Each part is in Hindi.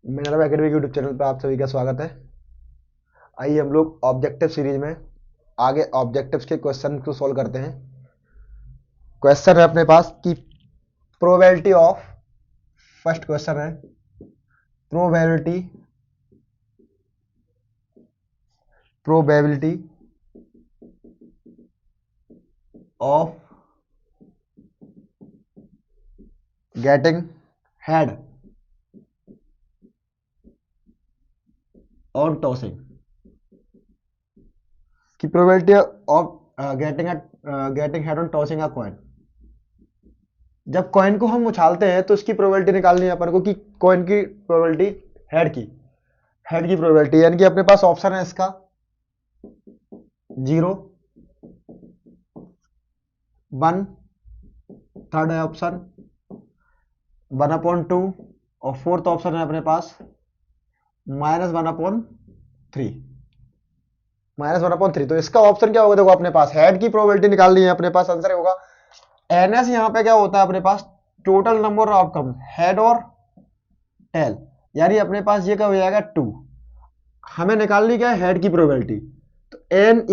मेरा एकेडमिक यूट्यूब चैनल पर आप सभी का स्वागत है। आइए हम लोग ऑब्जेक्टिव सीरीज में आगे ऑब्जेक्टिव्स के क्वेश्चन को सॉल्व करते हैं। क्वेश्चन है अपने पास कि प्रोबेबिलिटी ऑफ, फर्स्ट क्वेश्चन है probability of getting head on tossing, की probability of getting head on tossing a coin. जब कॉइन को हम उछालते हैं तो इसकी प्रोबेबिलिटी निकालनी है अपन को कि कॉइन की प्रोबेबिलिटी, हेड की प्रोबेबिलिटी, यानी कि अपने पास ऑप्शन है इसका 0, 1, थर्ड है ऑप्शन 1/2 और फोर्थ ऑप्शन है अपने पास -1/3। -1/3, तो इसका ऑप्शन क्या होगा? देखो अपने पास हेड की प्रोबेबिलिटी निकालनी है, अपने पास आंसर होगा एनएस। यहां पे क्या होता है अपने पास? Total number of outcome, head और टेल, यानी अपने पास ये क्या हो जाएगा 2। हमें निकालनी क्या है? हेड की प्रोबेबिलिटी। तो एन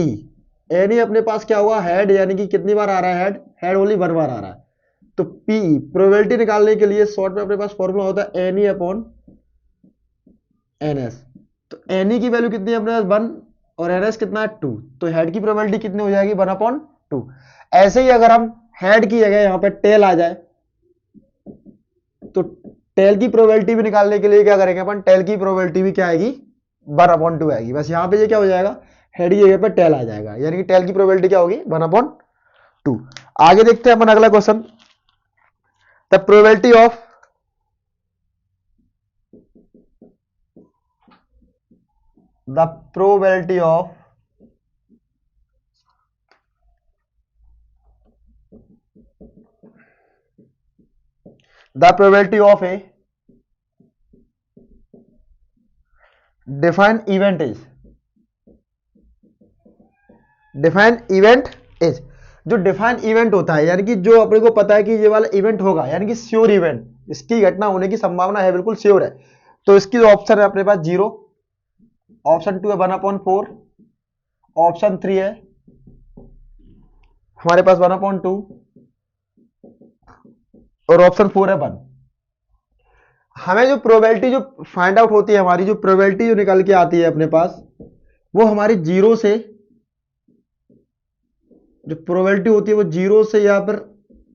ई अपने पास क्या हुआ? हेड, यानी कि कितनी बार आ रहा है हेड ओनली 1 बार आ रहा है। तो पी प्रोबेबिलिटी निकालने के लिए शॉर्ट में अपने पास फॉर्मूला होता है N E upon N S. तो एन ई की वैल्यू कितनी है अपने पास? 1 और एन एस कितना है? 2। तो हेड की प्रोबेबिलिटी कितनी हो जाएगी? 1/2। ऐसे ही अगर हम हेड की जगह यहां पे टेल आ जाए तो टेल की प्रोबेबिलिटी भी निकालने के लिए क्या करेंगे अपन? टेल की प्रोबेबिलिटी भी क्या आएगी? 1/2 आएगी। बस यहां पे ये क्या हो जाएगा? हेड की जगह पे टेल आ जाएगा, यानी कि टेल की प्रोबेबिलिटी क्या होगी? 1/2। आगे देखते हैं अपन अगला question, the probability of the probability of a defined event is जो डिफाइंड इवेंट होता है, यानी कि जो अपने को पता है कि ये वाला इवेंट होगा, यानी कि श्योर इवेंट, इसकी घटना होने की संभावना है, बिल्कुल श्योर है। तो इसकी जो ऑप्शन है अपने पास 0, ऑप्शन 2 है 1/4, ऑप्शन 3 है हमारे पास 1/2 और ऑप्शन 4 है 1। हमें जो प्रोबेबिलिटी जो फाइंड आउट होती है, हमारी जो प्रोबेबिलिटी जो निकल के आती है अपने पास, वो हमारी 0 से, जो प्रोबेबिलिटी होती है वो 0 से, या पर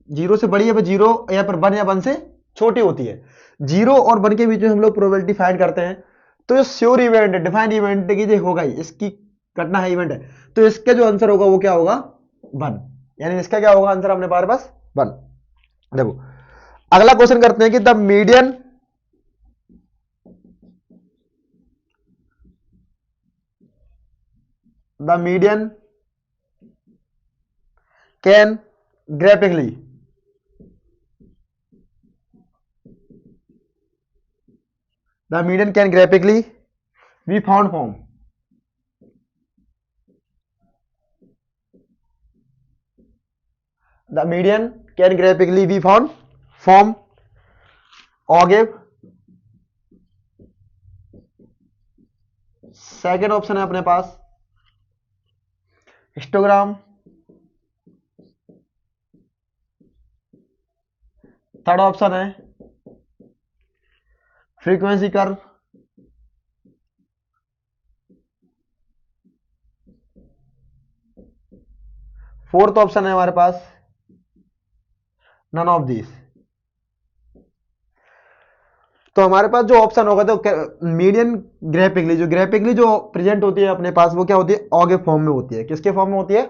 0 से बड़ी है, 0 या पर 1 या 1 से छोटी होती है। 0 और 1 के बीच में हम लोग प्रोबेबिलिटी फाइंड करते हैं। तो ये श्योर इवेंट है, डिफाइंड इवेंट की जो होगा, इसकी घटना है, इवेंट है, तो इसका जो आंसर होगा वो क्या होगा? 1। यानी इसका क्या होगा आंसर अपने पास? 1। देखो अगला क्वेश्चन करते हैं कि the median can graphically be found from the median can graphically be found from ogive. Second option है अपने पास हिस्टोग्राम। थर्ड ऑप्शन है फ्रीक्वेंसी कर्व। फोर्थ ऑप्शन है हमारे पास नन ऑफ दिस। तो हमारे पास जो ऑप्शन होगा, तो मीडियन ग्राफिकली जो प्रेजेंट होती है अपने पास, वो क्या होती है? ऑगिव फॉर्म में होती है। किसके फॉर्म में होती है?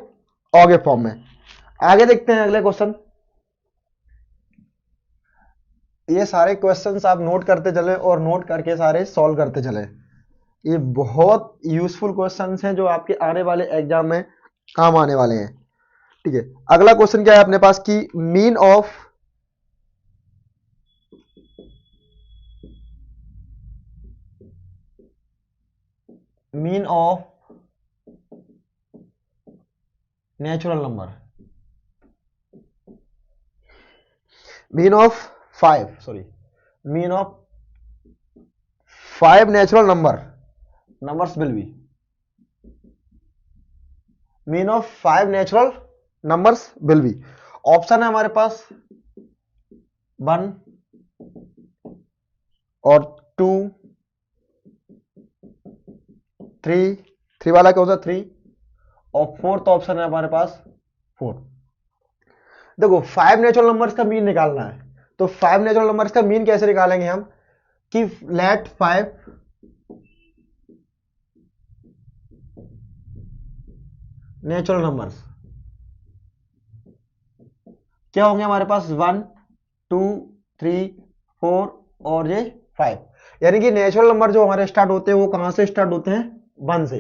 ऑगिव फॉर्म में। आगे देखते हैं अगले क्वेश्चन। ये सारे क्वेश्चंस आप नोट करते चले और नोट करके सारे सॉल्व करते चले। ये बहुत यूजफुल क्वेश्चंस हैं जो आपके आने वाले एग्जाम में काम आने वाले हैं। ठीक है, अगला क्वेश्चन क्या है अपने पास कि mean of natural number, mean of 5 sorry mean of 5 natural numbers will be mean of 5 natural numbers will be. Option है हमारे पास 1 और 2 3 वाला क्या होता है 3 और फोर्थ ऑप्शन है हमारे पास 4। देखो 5 नेचुरल नंबर्स का मीन निकालना है, तो 5 नेचुरल नंबर्स का मीन कैसे निकालेंगे हम कि लेट 5 नेचुरल नंबर्स क्या होंगे हमारे पास 1 2 3 4 और ये 5, यानी कि नेचुरल नंबर जो हमारे स्टार्ट होते हैं वो कहां से स्टार्ट होते हैं 1 से।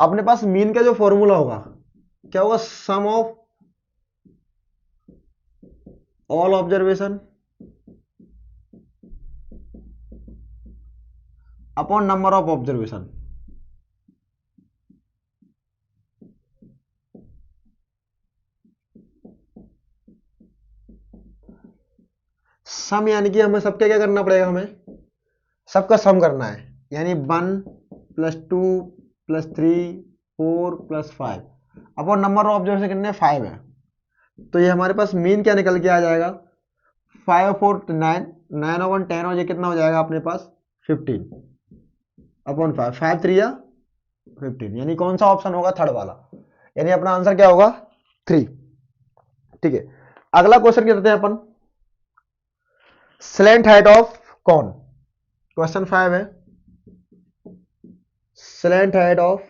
अपने पास मीन का जो फॉर्मूला होगा क्या होगा sum of all observation upon number of observation. Sum यानी कि हमें सबका क्या करना पड़ेगा, हमें सबका सम करना है, यानी 1 + 2 + 3 4 + 5 अपॉन नंबर ऑफ ऑब्जर्वेशन कितने 5 है। तो ये हमारे पास मीन क्या निकल के आ जाएगा 5 4 9 9 और 10 और ये कितना हो जाएगा अपने पास 15 अपॉन 5 5 3 या 15, यानी कौन सा ऑप्शन होगा थर्ड वाला, यानी अपना आंसर क्या होगा 3। ठीक है, अगला क्वेश्चन क्या देते हैं अपन स्लैंट हाइट ऑफ कौन। क्वेश्चन 5 है स्लैंट हाइट ऑफ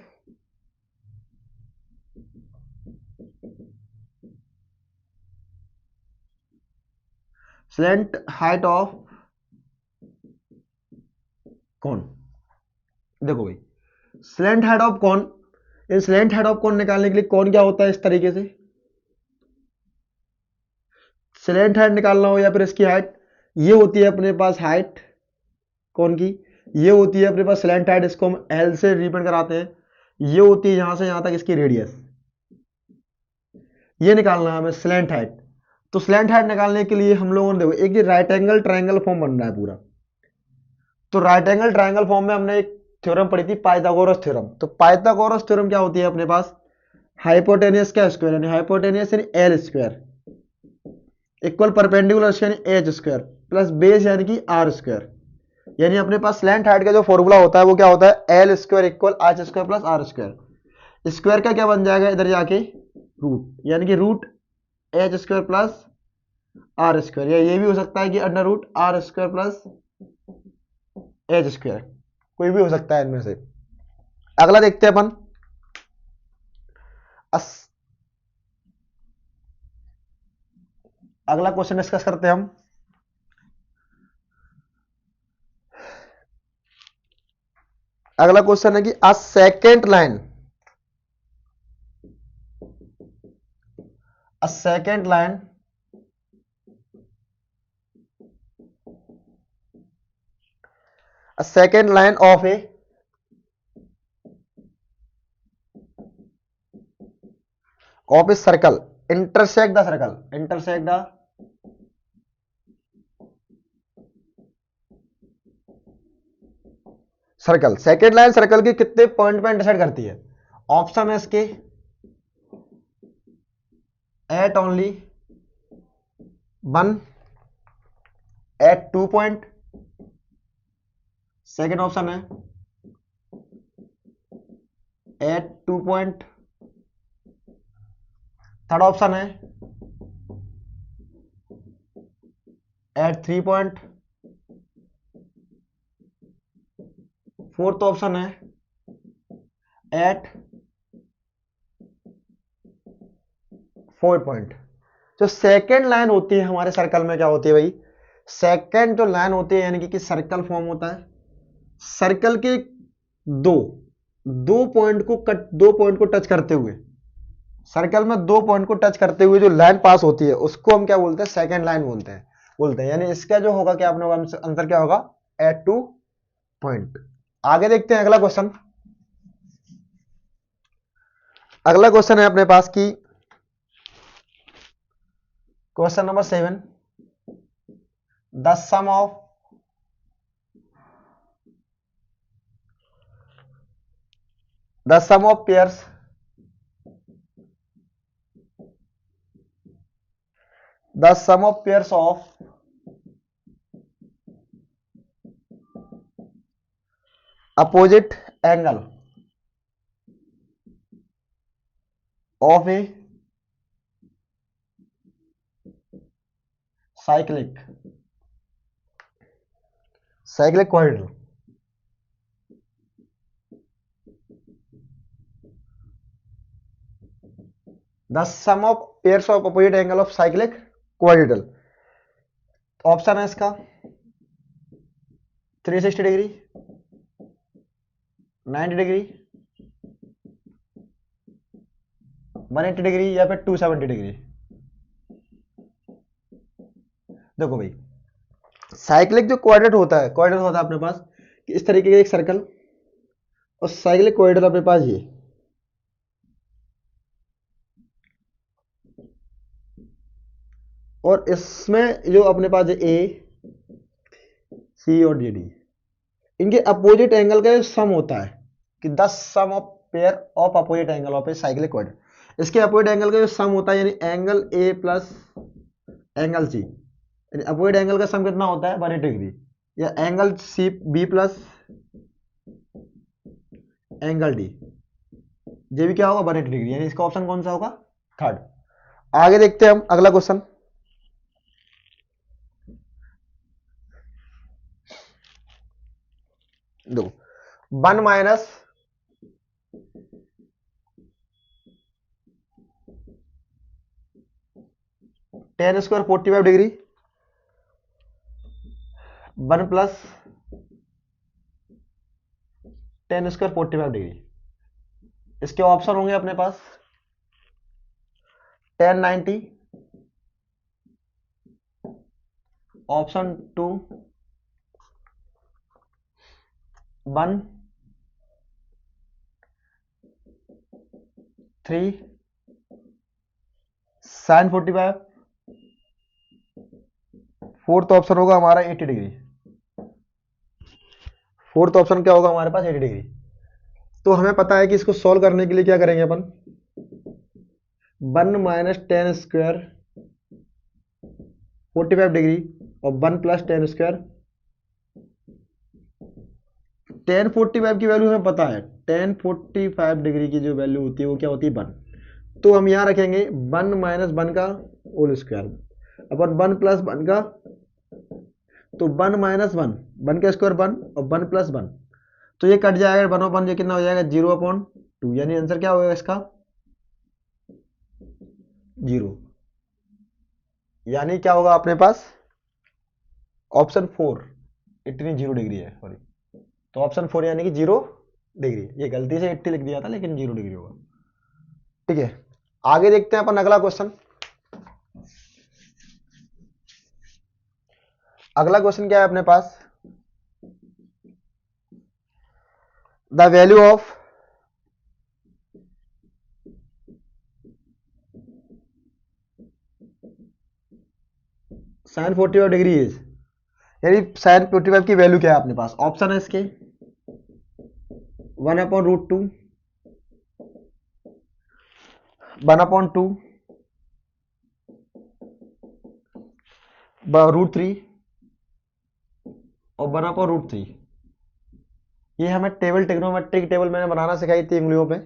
कौन। देखो भाई स्लैंट हाइट ऑफ कौन, इन स्लैंट हाइट ऑफ कौन निकालने के लिए कौन क्या होता है इस तरीके से स्लैंट हाइट निकालना हो या फिर इसकी हाइट, ये होती है अपने पास हाइट कौन की, ये होती है अपने पास स्लैंट हाइट, इसको हम एल से रिप्रेजेंट कराते हैं, ये होती है यहां से यहां तक इसकी रेडियस, ये निकालना है हमें स्लैंट हाइट। तो स्लैंट हाइट निकालने के लिए हम लोगों ने देखो एक राइट एंगल ट्रायंगल फॉर्म बन रहा है पूरा, तो राइट एंगल ट्रायंगल फॉर्म में हमने एक थ्योरम पढ़ी थी पाइथागोरस थ्योरम। तो पाइथागोरस थ्योरम क्या होती है अपने पास हाइपोटेनियस का स्क्वायर यानी हाइपोटेनियस यानी एल स्क्वायर इक्वल परपेंडिकुलर यानी एच स्क्वायर प्लस बेस यानी कि आर स्क्वायर, यानी अपने पास स्लैंट हाइट का जो फॉर्मूला होता है वो क्या होता है L square equal H square plus R square. Square का क्या बन जाएगा इधर जाके रूट, यानी कि root H square plus R square, या ये भी हो सकता है कि under root R square plus H square, कोई भी हो सकता है इनमें से। अगला देखते हैं अपन अगला क्वेश्चन डिस्कस करते हैं हम। अगला क्वेश्चन है कि a second line of a circle intersect the circle. Second line circle के कितने पॉइंट पे इंटरसेक्ट करती है। ऑप्शन है इसके at only 1 at 2 point, second option है एट 2 पॉइंट, थर्ड ऑप्शन है एट 3 पॉइंट, फोर्थ ऑप्शन है एट 4 पॉइंट। जो सेकेंड लाइन होती है हमारे सर्कल में क्या होती है भाई, सेकेंड जो लाइन होती है यानी कि सर्कल फॉर्म होता है, सर्कल के दो पॉइंट को टच करते हुए, सर्कल में 2 पॉइंट को टच करते हुए जो लाइन पास होती है उसको हम क्या बोलते हैं सेकेंड लाइन बोलते हैं। यानी इसका जो होगा क्या अपने आंसर क्या होगा एट 2 पॉइंट। आगे देखते हैं अगला क्वेश्चन। अगला क्वेश्चन है अपने पास की question number 7 the sum of pairs of opposite angle of a cyclic quadrilateral. The sum of pairs of opposite angle of cyclic quadrilateral. Option है इसका 360 डिग्री, 90 डिग्री, 180 डिग्री या फिर 270 डिग्री। देखो भाई, साइक्लिक जो क्वाड्रेट होता है अपने पास कि इस तरीके का एक सर्कल, और साइक्लिक क्वाड्रेट अपने पास ये, और इसमें जो अपने पास ए सी और डी, इनके अपोजिट एंगल का सम होता है कि 10 sum of pair of opposite angle of a cyclic quadrilateral. इसके अपोजिट एंगल का जो सम होता है, यानी angle A plus angle C, यानी अपोजिट एंगल का सम कितना होता है 180 डिग्री, या angle C B plus angle D, ये भी क्या होगा 180 डिग्री, यानी इसका ऑप्शन कौन सा होगा? थर्ड। आगे देखते हैं हम अगला क्वेश्चन। दो 1 minus ten square 45 degree, 1 plus ten square 45 degree. इसके ऑप्शन होंगे अपने पास 1090, ऑप्शन 2 1 3 sin 45, फोर्थ ऑप्शन होगा हमारा 80 डिग्री। फोर्थ ऑप्शन क्या होगा हमारे पास? 80 डिग्री। तो हमें पता है कि इसको सॉल्व करने के लिए क्या करेंगे अपन, 1 माइनस टेन स्क्वायर 45 डिग्री और 1 प्लस टेन स्क्वायर। टेन 45 की वैल्यू हमें पता है, टेन 45 डिग्री की जो वैल्यू होती है वो क्या होती है 1। तो हम यहां रखेंगे 1 माइनस 1 का होल स्क्वायर अपन 1 प्लस 1 का, तो 1 माइनस 1, 1 का स्क्वायर 1 और 1 प्लस 1, तो ये कट जाएगा 1/, ये कितना हो जाएगा 0/2, यानी आंसर क्या होगा इसका 0, यानी क्या होगा अपने पास ऑप्शन 4, इतनी 0 डिग्री है, सॉरी। तो ऑप्शन 4 यानी कि 0 डिग्री, ये गलती से 80 लिख दिया था लेकिन 0 डिग्री होगा। ठीक है, आगे देखते हैं अपन अगला क्वेश्चन। अगला क्वेश्चन क्या है अपने पास, the value of sine 45 degree is, यानी साइन 45 की वैल्यू क्या है अपने पास? ऑप्शन है इसके 1/√2, 1/2, √3 और 1/√3। ये हमें टेबल, ट्रिग्नोमेट्रिक टेबल मैंने बनाना सिखाई थी उंगलियों पे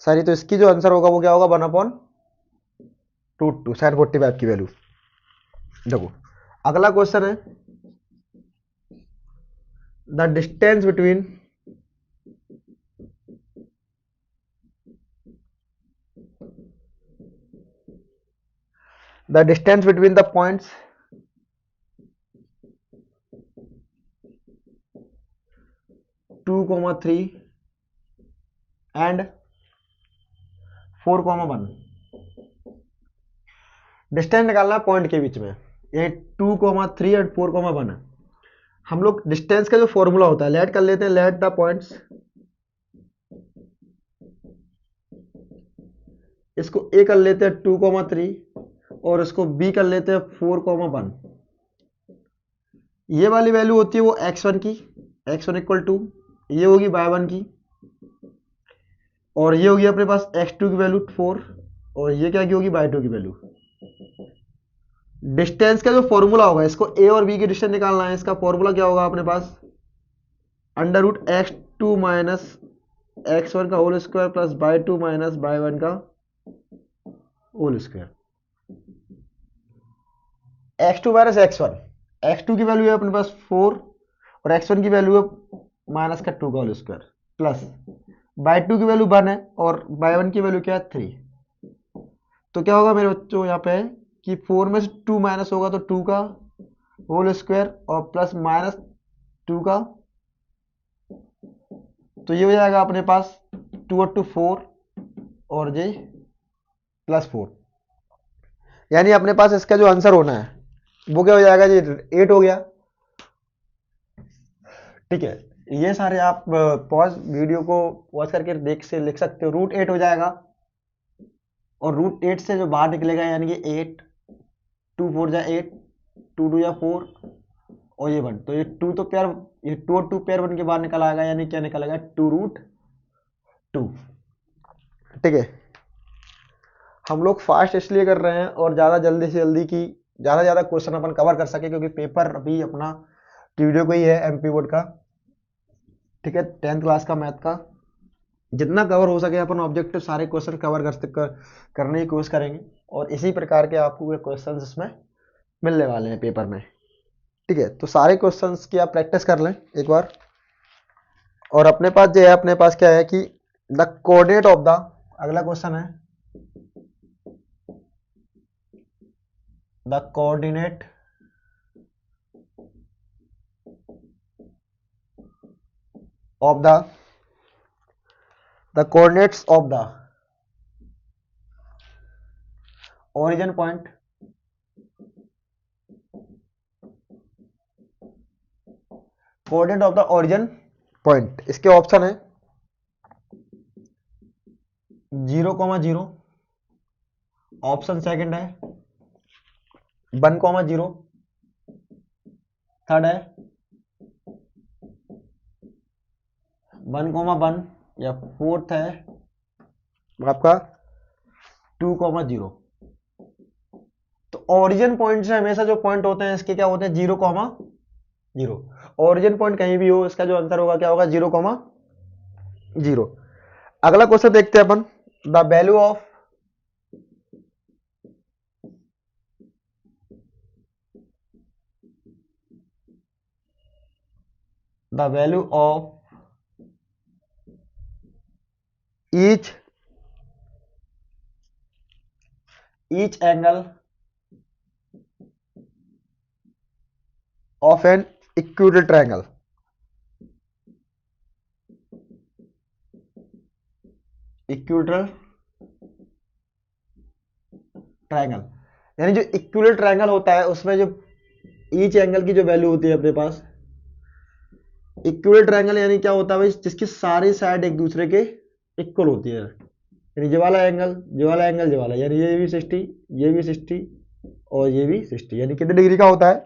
सारी, तो इसकी जो आंसर होगा वो क्या होगा 1/√2 साइन 45 की वैल्यू। देखो अगला क्वेश्चन है, the distance between the points two comma 3 and 4,1। Distance निकालना है पॉइंट के बीच में, ये 2,3 और 4,1 है। हम लोग डिस्टेंस का जो फॉर्मूला होता है लेट कर लेते हैं, लेट द पॉइंट्स, इसको ए कर लेते हैं 2,3 और इसको बी कर लेते हैं 4,1। ये वाली वैल्यू होती है वो x1 की, x1 इक्वल टू, ये होगी y1 की, और ये होगी अपने पास x2 की वैल्यू 4, और ये क्या की होगी y2 की वैल्यू। डिस्टेंस का जो फॉर्मूला होगा, इसको a और b की डिस्टेंस निकालना है, इसका फॉर्मूला क्या होगा अपने पास, under root x2 minus x1 का whole square plus y2 minus y1 का whole square. x2 minus x1, x2 की वैल्यू है अपने पास 4 और x1 की वैल्यू है माइनस का 2 का होल स्क्वायर प्लस y2 की वैल्यू 1 है और y1 की वैल्यू क्या है 3। तो क्या होगा मेरे बच्चों यहाँ पे कि 4 में से 2 माइनस होगा तो 2 का होल स्क्वायर और प्लस माइनस 2 का, तो ये हो जाएगा अपने पास 2 और 2 4 और ये प्लस 4, यानी अपने पास इसका जो आंसर होना है वो क्या हो जाएगा जी 8 हो गया। ठीक है, ये सारे आप पॉज वीडियो को पॉज करके देख से लिख सकते हो। रूट 8 हो जाएगा और रूट 8 से जो बाहर निकलेगा यानी कि 8, 2 4 जा 8, 2 2 जा 4 और ये 1, तो ये 2 तो पेयर, ये 2 और 2 पेयर बन के बाहर निकल आएगा, यानी क्या निकल आएगा 2 रूट 2। ठीक है, हम लोग फास्ट इसलिए कर रहे हैं और ज़्यादा जल्दी से जल्दी की ज़्यादा क्वेश्चन अपन कवर कर सके, क्योंकि पेपर अभी अपना वीडियो को ही है एमपी बोर्ड का। ठीक है, 10th क्लास का मैथ का जितना कवर हो सके अपन ऑब्जेक्टिव सारे क्वेश्चन कवर करने की कोशिश करेंगे, और इसी प्रकार के आपको क्वेश्चन इसमें मिलने वाले हैं पेपर में। ठीक है, तो सारे क्वेश्चंस की आप प्रैक्टिस कर लें एक बार। और अपने पास जो है, अपने पास क्या है कि द कोऑर्डिनेट ऑफ द, अगला क्वेश्चन है the coordinate of the coordinates of the origin point coordinate of the origin point. इसके ऑप्शन है 0,0, ऑप्शन सेकंड है 1,0, थर्ड है 1,1 या फोर्थ है आपका 2,0। तो ओरिजिन पॉइंट से हमेशा जो पॉइंट होते हैं इसके क्या होते हैं 0,0। ओरिजिन पॉइंट कहीं भी हो, इसका जो आंसर होगा क्या होगा 0,0। अगला क्वेश्चन देखते हैं अपन, the value of each angle of an equilateral triangle। Equilateral triangle, यानी जो इक्विलेटरल ट्रायंगल होता है उसमें जो ईच एंगल की जो वैल्यू होती है अपने पास, इक्विलेटरल ट्रायंगल यानी क्या होता है भाई, जिसकी सारी साइड एक दूसरे के इक्वल होती है, यानी ये वाला एंगल, ये वाला एंगल, ये वाला, यानी ये भी 60, ये भी 60 और ये भी 60, यानी कितने डिग्री का होता है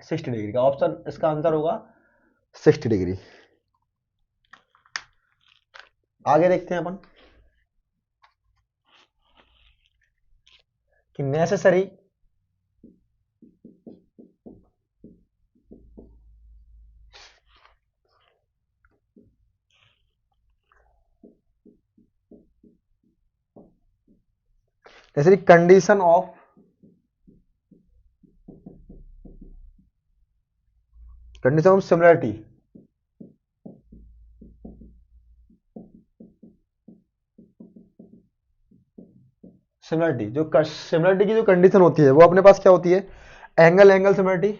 60 डिग्री का। ऑप्शन इसका आंसर होगा 60 डिग्री। आगे देखते हैं अपन कि necessary condition of similarity. Similarity की जो कंडीशन होती है वो अपने पास क्या होती है, angle similarity,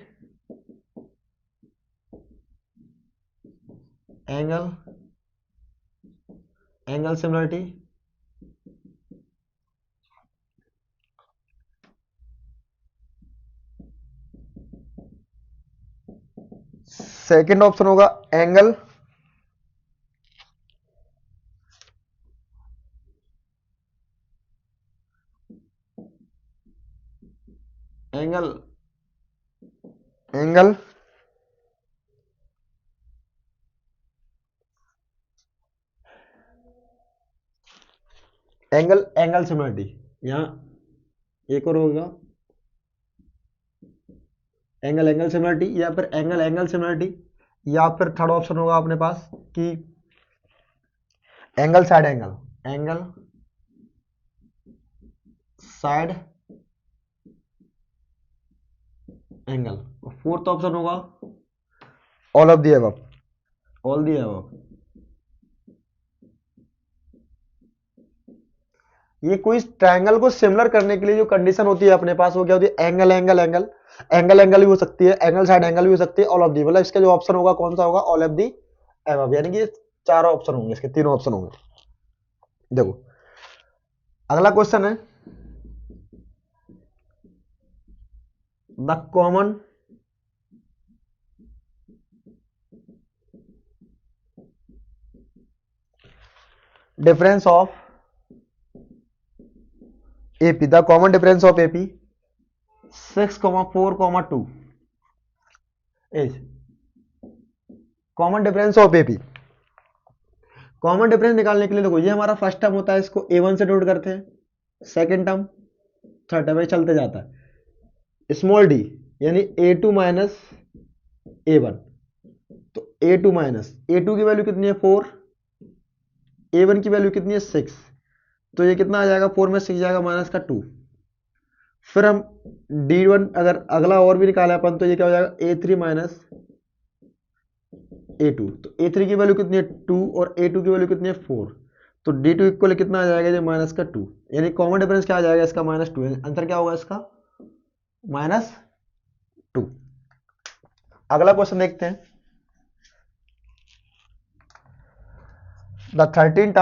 angle similarity, second option होगा angle angle angle angle similarity, यहाँ एक और होगा एंगल एंगल सिमिलरिटी, या फिर एंगल एंगल सिमिलरिटी, या फिर थर्ड ऑप्शन होगा अपने पास कि angle side angle, angle side angle. Fourth option होगा all of the above, all the above. ये कोई ट्रायंगल को सिमिलर करने के लिए जो कंडीशन होती है अपने पास वो क्या होती है, angle angle angle, angle angle भी हो सकती है, एंगल साइड एंगल भी हो सकती है, ऑल ऑफ दी, मतलब इसका जो ऑप्शन होगा कौन सा होगा, ऑल ऑफ दी अबव, यानी कि चारों ऑप्शन होंगे, इसके तीनों ऑप्शन होंगे। देखो अगला क्वेश्चन है, the common difference of AP, the common difference of AP 6,4,2 is common difference of AP। Common difference निकालने के लिए देखो ये हमारा फर्स्ट टर्म होता है, इसको A1 से नोट करते हैं, सेकंड टर्म थर्ड टर्म चलते जाता है, स्मॉल d यानी A2 माइनस A1, तो A2 माइनस A2 की वैल्यू कितनी है 4, A1 की वैल्यू कितनी है 6, तो ये कितना आ जाएगा 4 में 6 जाएगा माइनस का 2। फिर हम D1 अगर अगला और भी निकाला अपन तो ये क्या हो जाएगा A3 माइनस A2, तो A3 की वैल्यू कितनी है 2 और A2 की वैल्यू कितनी है 4, तो D2 इक्वल कितना आ जाएगा ये माइनस का 2, यानी कॉमन डिफरेंस क्या आ जाएगा इसका -2, आंसर क्या होगा इसका -2। अगला क्वेश्चन देखते हैं, the 13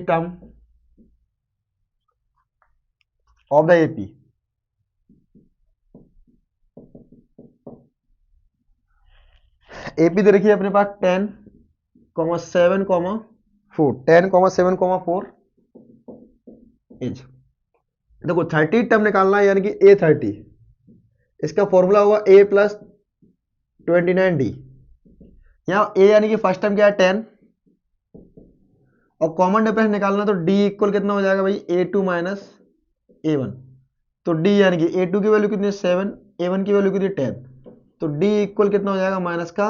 term of the AP, AP दे रखी है अपने पास 10, 7, 4, 10, 7, 4 इंच। देखो 30 टर्म निकालना है यानी कि A30, इसका फॉर्मूला होगा A प्लस 29D। यहाँ A यानी कि फर्स्ट टर्म क्या है 10, और कॉमन डिफरेंस निकालना तो D इक्वल कितना हो जाएगा भाई A2 माइनस A1, तो D यानी कि A2 की वैल्यू कितनी है 7, A1 की वैल्यू कितनी है 10, तो D इक्वल कितना हो जाएगा माइनस का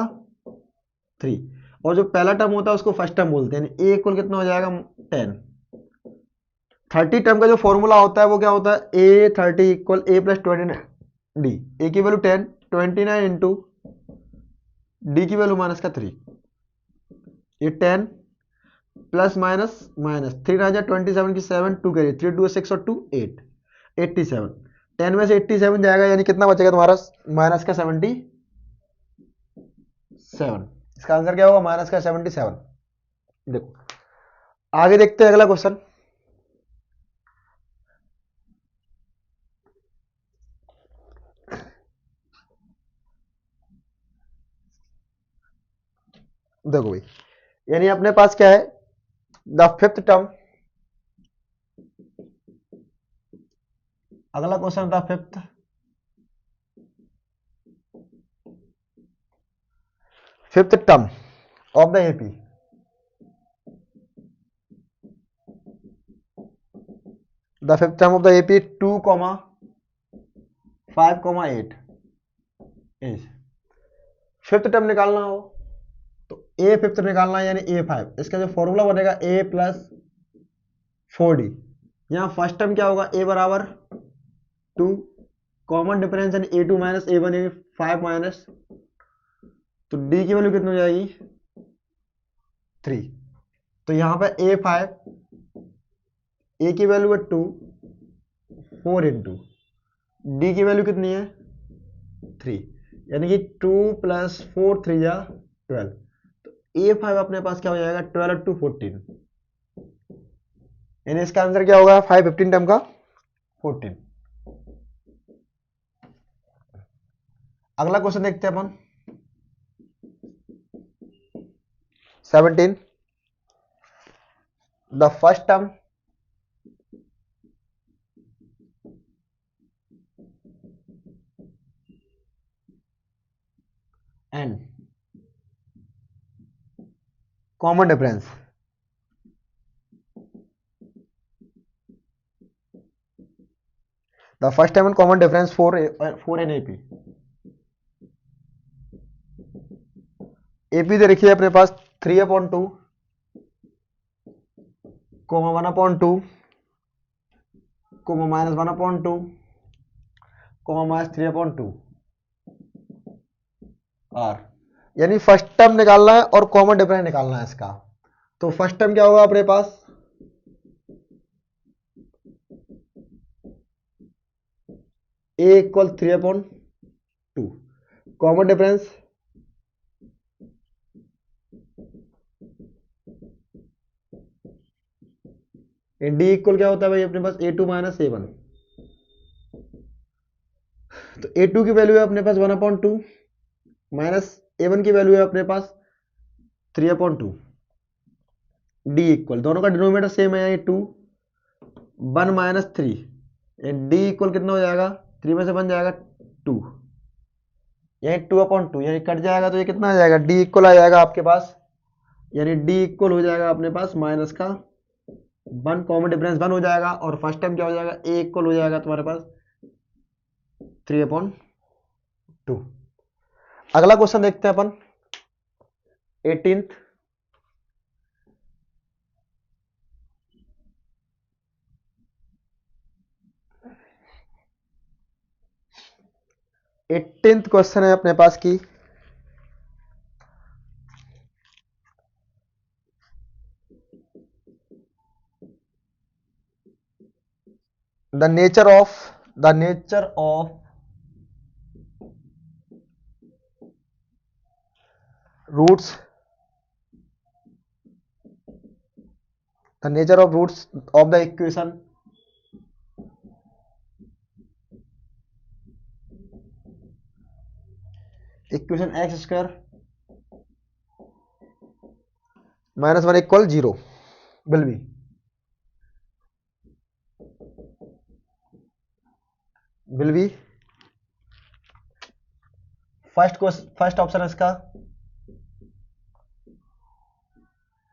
3, और जो पहला टर्म होता है उसको फर्स्ट टर्म बोलते हैं, A इक्वल कितना हो जाएगा 10। 30 टर्म का जो फॉर्मूला होता है वो क्या होता है A30 equal A plus 29D, A की वैल्यू 10, 29 इंटू D की वैल्यू माइनस का 3, ये 10 प्लस माइनस माइनस 3 आ जाए 27 की 7, 2 करिए 3 2 6 और 2 8, 87, 10 में से 87 जाएगा यानी कितना बचेगा तुम्हारा माइनस का 77, इसका आंसर क्या होगा माइनस का 77। देखो आगे देखते हैं अगला क्वेश्चन, देखो भाई यानी अपने पास क्या है द फिफ्थ टर्म, अगला क्वेश्चन था fifth term of the AP, the fifth term of the AP 2, 5, 8 is, fifth term निकालना हो तो A फिफ्थ निकालना है यानी A5, इसका जो फॉर्मूला बनेगा A प्लस 4D, यहाँ फर्स्ट टर्म क्या होगा A बराबर 2, कॉमन डिफरेंस यानी A2 माइनस A1 यानी 5 माइनस, तो D की वैल्यू कितनी हो जाएगी 3, तो यहाँ पे A5, A की वैल्यू है 2, 4 इंटू D की वैल्यू कितनी है 3, यानी कि 2 प्लस 4 3 या 12, तो A5 अपने पास क्या हो जाएगा 12 टू 14, यानी इसका आंसर क्या होगा 5 15 टर्म का 14। अगला क्वेश्चन देखते हैं अपन 17, the first term and common difference. The first time common difference for an AP. AP दे रखी है अपने पास 3/2 कोमा 1/2 कोमा -1/2 कोमा -3/2 आर, यानी फर्स्ट टर्म निकालना है और कॉमन डिफरेंस निकालना है इसका। तो फर्स्ट टर्म क्या होगा अपने पास, a equal 3/2 common difference D equal क्या होता है भाई अपने पास a2 माइनस a1। तो a2 की वैल्यू है अपने पास 1/2 माइनस a1 की वैल्यू है अपने पास 3/2। डी इक्वल, दोनों का डिनोमिनेटर सेम है, 2 1 माइनस 3, डी इक्वल कितना हो जाएगा, 3 में से बन जाएगा 2, यानी 2/2, यानी कट जाएगा तो ये कितना आ जाएगा, डी इक्वल आ जाएगा आपके पास, यानी डी इक्वल हो जाएगा अपने पास माइनस का 1, कॉमन डिफरेंस 1 हो जाएगा, और फर्स्ट टाइम क्या हो जाएगा, ए इक्वल हो जाएगा तुम्हारे पास 3/2। अगला क्वेश्चन देखते हैं अपन 18th। क्वेश्चन है अपने पास की the nature of roots of the equation x square -1 equal 0 will be first option है इसका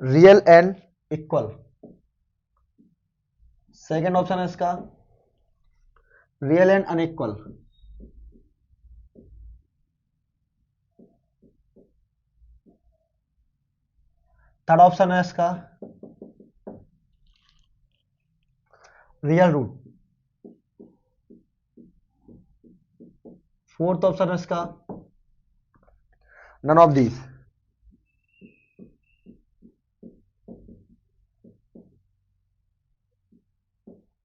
real and equal. Second option है इसका real and unequal. Third option है इसका रियल रूट। फोर्थ ऑप्शन है इसका नन ऑफ दीज।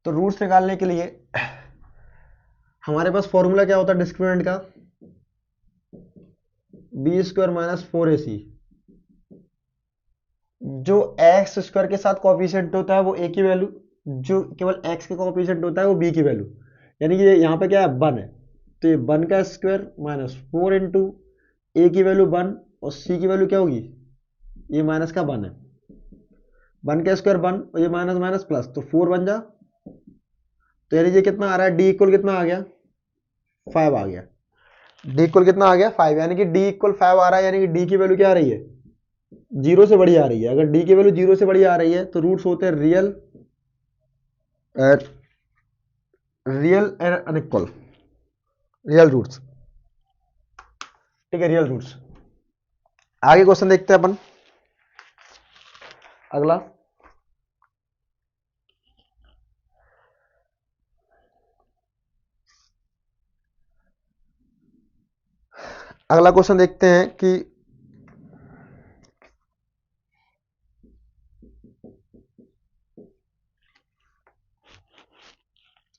तो रूट्स निकालने के लिए हमारे पास फॉर्मूला क्या होता है डिस्क्रिमिनेंट का, b² माइनस 4ac। जो एक्स स्क्वायर के साथ कोएफिशिएंट होता है वो a की वैल्यू, जो केवल x के कोएफिशिएंट होता है वो b की वैल्यू, यानी कि यहाँ पे क्या है 1 है, तो ये 1 का स्क्वायर माइनस 4 इंटू ए की वैल्यू 1 और c की वैल्यू क्या होगी, ये माइनस का 1 है, 1 का स्क्वायर 1 और ये माइनस माइनस प्लस, तो 4 बन जा, तो यानी ये कितना आ रहा है, डी इक्वल कितना आ गया 5 आ गया, डी इक्वल कितना आ गया 5, यानी कि डी इक्वल 5 आ रहा है, यानी कि डी की वैल्यू क्या आ रही है 0 से बड़ी आ रही है। अगर डी की वैल्यू 0 से बड़ी आ रही है तो रूट्स होते हैं real and unequal, real roots, ठीक है, रियल रूट्स। आगे क्वेश्चन देखते हैं अपन अगला। अगला क्वेश्चन देखते हैं कि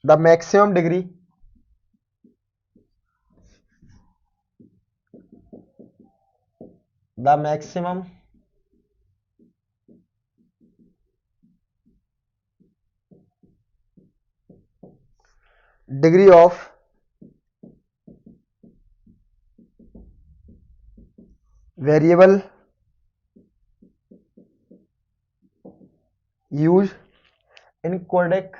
the maximum degree of variable use in quadratic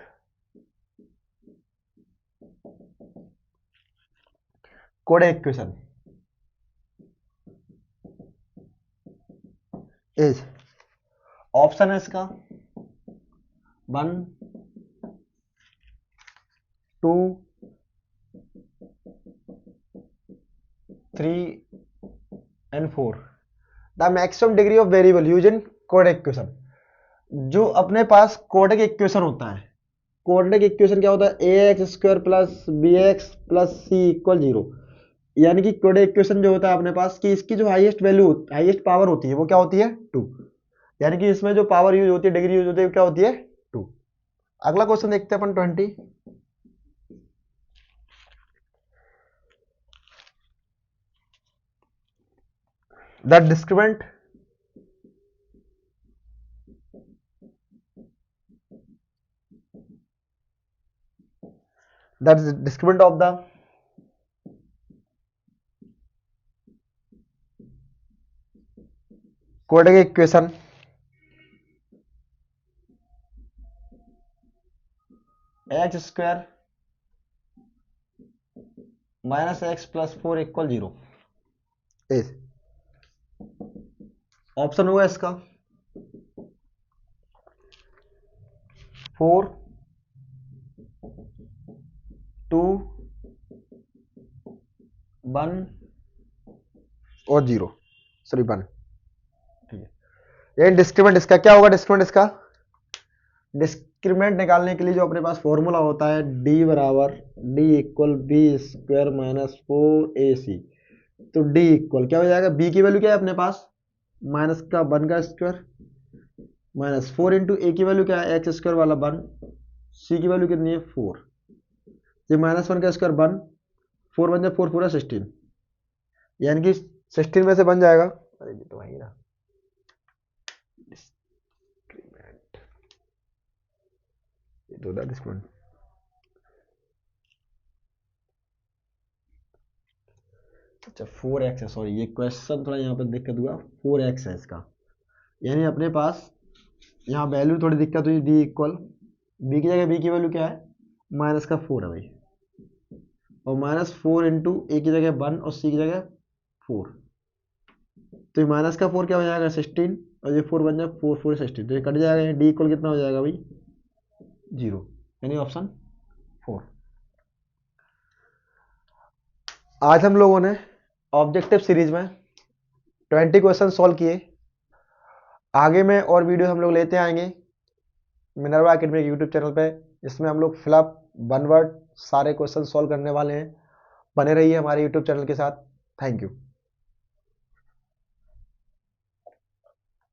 equation is option है इसका 1 2 3 and 4। The maximum degree of variable use in quadratic equation. जो अपने पास कोडेक इक्वेशन होता है, कोऑर्डिनेट इक्वेशन क्या होता है, a x square plus b x plus c equal 0। यानी कि कोऑर्डिनेट इक्वेशन जो होता है अपने पास कि इसकी जो हाईएस्ट वैल्यू हाईएस्ट पावर होती है वो क्या होती है 2। यानी कि इसमें जो पावर यूज होती है, डिग्री यूज होती है, क्या होती है 2। अगला क्वेश्चन देखते हैं अपन 20। The discriminant of the quadratic equation x square minus x plus 4 equal 0। Option होगा इसका 4 2 1 और 0, सॉरी 1। ठीक है, ये डिस्क्रिमेंट इसका क्या होगा, डिस्क्रिमेंट निकालने के लिए जो अपने पास फॉर्मूला होता है d बराबर d equal B square minus 4ac। तो d इक्वल क्या हो जाएगा, b की वैल्यू क्या है अपने पास माइनस का 1 का स्क्वायर माइनस 4 इंटू ए की वैल्यू क्या है एक्स स्क्वायर वाला 1, सी की वैल्यू कितनी है 4। ये माइनस 1 का स्क्वायर 1, 4 बन जाए 4 पूरा 16, यानी कि 16 में से बन जाएगा, अरे ये तो वही ना डिस्क्रिमेंट, ये तो डिस्क्रिमेंट। अच्छा 4x है, सॉरी ये क्वेश्चन थोड़ा यहाँ पे दिक्कत हुआ, 4x है इसका। यानी अपने पास यहाँ वैल्यू थोड़ी दिक्कत हुई, d इक्वल बी की जगह b की वैल्यू क्या है माइनस का 4 है भाई, और माइनस 4 इंटू ए की जगह 1 और सी की जगह 4। तो ये माइनस का 4 क्या हो जाएगा 16, और ये 4 बन जाएगा 4 4 16, तो ये कट जाएगा, डी इक्वल कितना हो जाएगा भाई 0, यानी ऑप्शन 4। आज हम लोगों ने ऑब्जेक्टिव सीरीज में 20 क्वेश्चन सॉल्व किए। आगे में और वीडियो हम लोग लेते आएंगे मिनर्वा एकेडमी यूट्यूब चैनल पे, जिसमें हम लोग फिलअप 1 वर्ड सारे क्वेश्चन सॉल्व करने वाले हैं। बने रहिए हमारे यूट्यूब चैनल के साथ। Thank you.